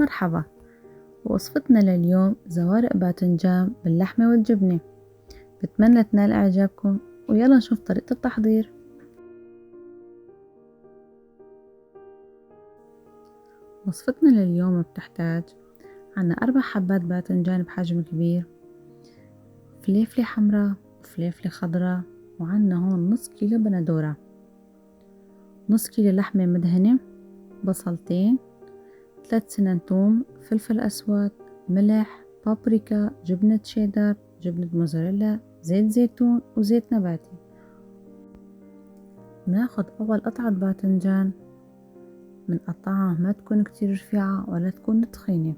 مرحبا، وصفتنا لليوم زوارق باذنجان باللحمة والجبنة. بتمنى تنال إعجابكم، ويلا نشوف طريقة التحضير. وصفتنا لليوم بتحتاج عنا 4 حبات باذنجان بحجم كبير، فليفلة حمراء وفليفلة خضراء، وعنا هون نص كيلو بندورة، نص كيلو لحمة مدهنة، بصلتين، 3 سنن توم، فلفل أسود، ملح، بابريكا، جبنة شيدر، جبنة موزاريلا، زيت زيتون وزيت نباتي. بناخد أول قطعة باذنجان بنقطعها ما تكون كتير رفيعة ولا تكون تخينة.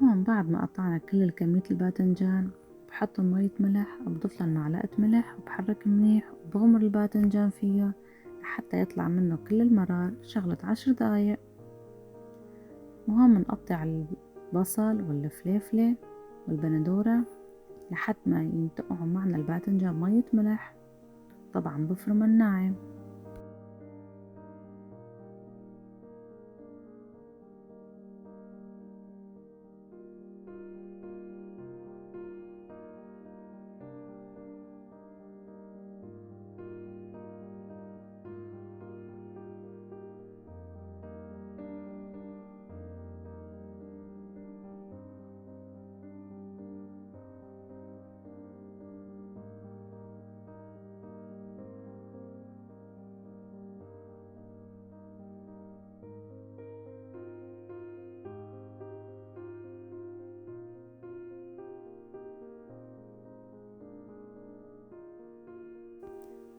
هون بعد ما قطعنا كل كمية الباذنجان بحط مية ملح، بضيفلن معلقة ملح وبحرك منيح وبغمر الباذنجان فيها لحتى يطلع منه كل المرار شغلة 10 دقايق. وهون بنقطع البصل والفليفلة والبندورة لحد ما ينتقعوا معنا الباذنجان مية ملح، طبعا بفرم الناعم.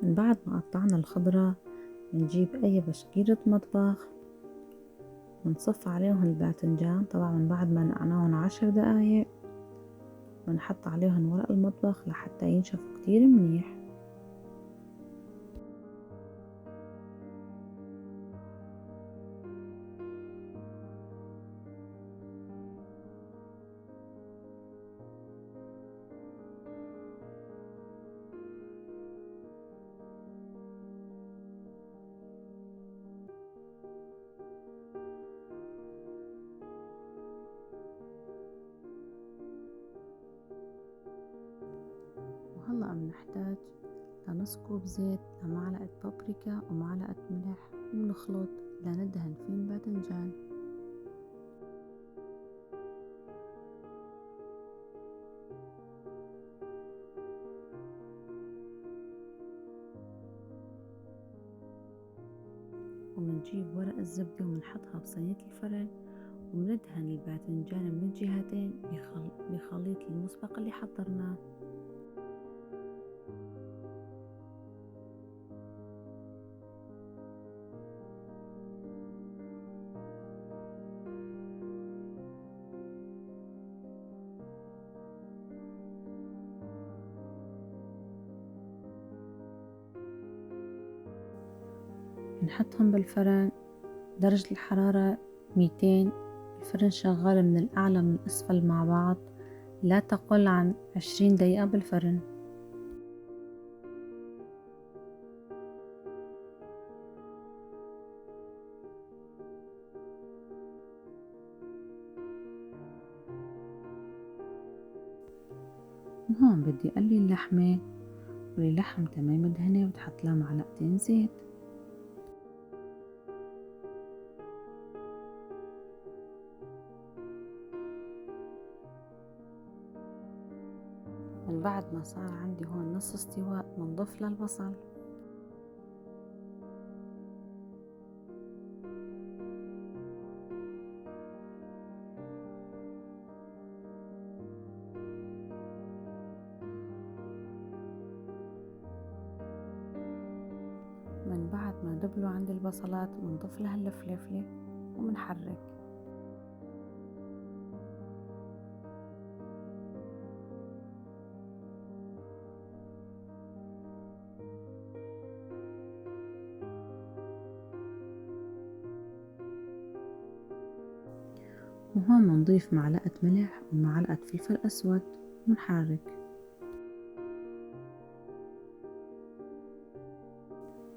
من بعد ما قطعنا الخضرة بنجيب أي بشكيرة مطبخ ونصف عليهم الباذنجان، طبعا من بعد ما نقعناهم 10 دقايق بنحط عليهم ورق المطبخ لحتى ينشفوا كتير منيح. وهلأ بنحتاج لنص كوب زيت، لمعلقة بابريكا ومعلقة ملح، وبنخلط لندهن فيه الباذنجان. وبنجيب ورق الزبدة وبنحطها بصينية الفرن، وبندهن الباذنجان من الجهتين بخليط المسبق اللي حضرناه. بنحطهم بالفرن درجة الحرارة 200، الفرن شغال من الأعلى من الأسفل مع بعض، لا تقل عن 20 دقيقة بالفرن. وهون بدي أقلي اللحمة، واللحم تمام مدهنة وتحط لها معلقتين زيت. من بعد ما صار عندي هون نص استواء بنضيف لها البصل، من بعد ما دبلوا عندي البصلات بنضيف لها الفلفلة وبنحرك. وهون بنضيف معلقة ملح ومعلقة فلفل أسود ونحرك.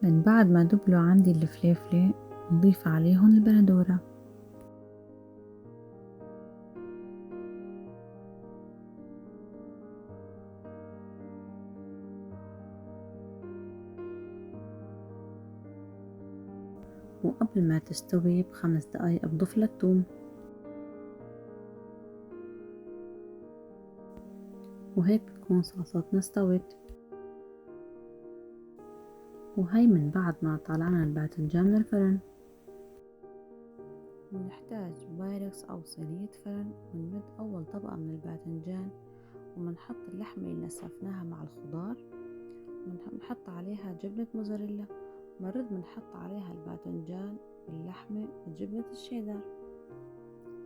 من بعد ما دبلوا عندي الفليفلة نضيف عليهم البندورة. وقبل ما تستوي ب5 دقايق بضيف لها الثوم. وهيك بتكون صلصتنا استوت. وهي من بعد ما طلعنا الباذنجان من الفرن، ونحتاج بايركس أو صينية فرن، ونمد أول طبقة من الباذنجان ومنحط اللحمة اللي نسفناها مع الخضار، ونحط عليها جبنة موزاريلا، مرد بنحط عليها الباذنجان واللحمة وجبنة الشيدر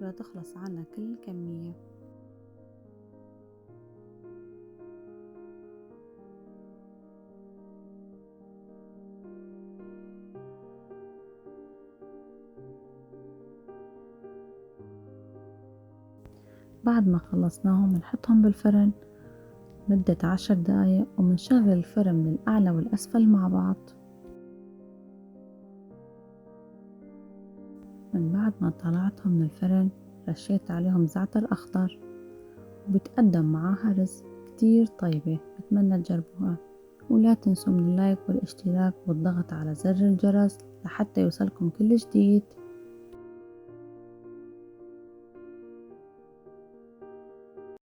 لتخلص عنا كل الكمية. بعد ما خلصناهم بنحطهم بالفرن مدة 10 دقايق، وبنشغل الفرن من الأعلى والأسفل مع بعض. من بعد ما طلعتهم من الفرن رشيت عليهم زعتر أخضر، وبتقدم معاها رز كتير طيبة. بتمنى تجربوها، ولا تنسوا من اللايك والاشتراك والضغط على زر الجرس لحتى يوصلكم كل جديد.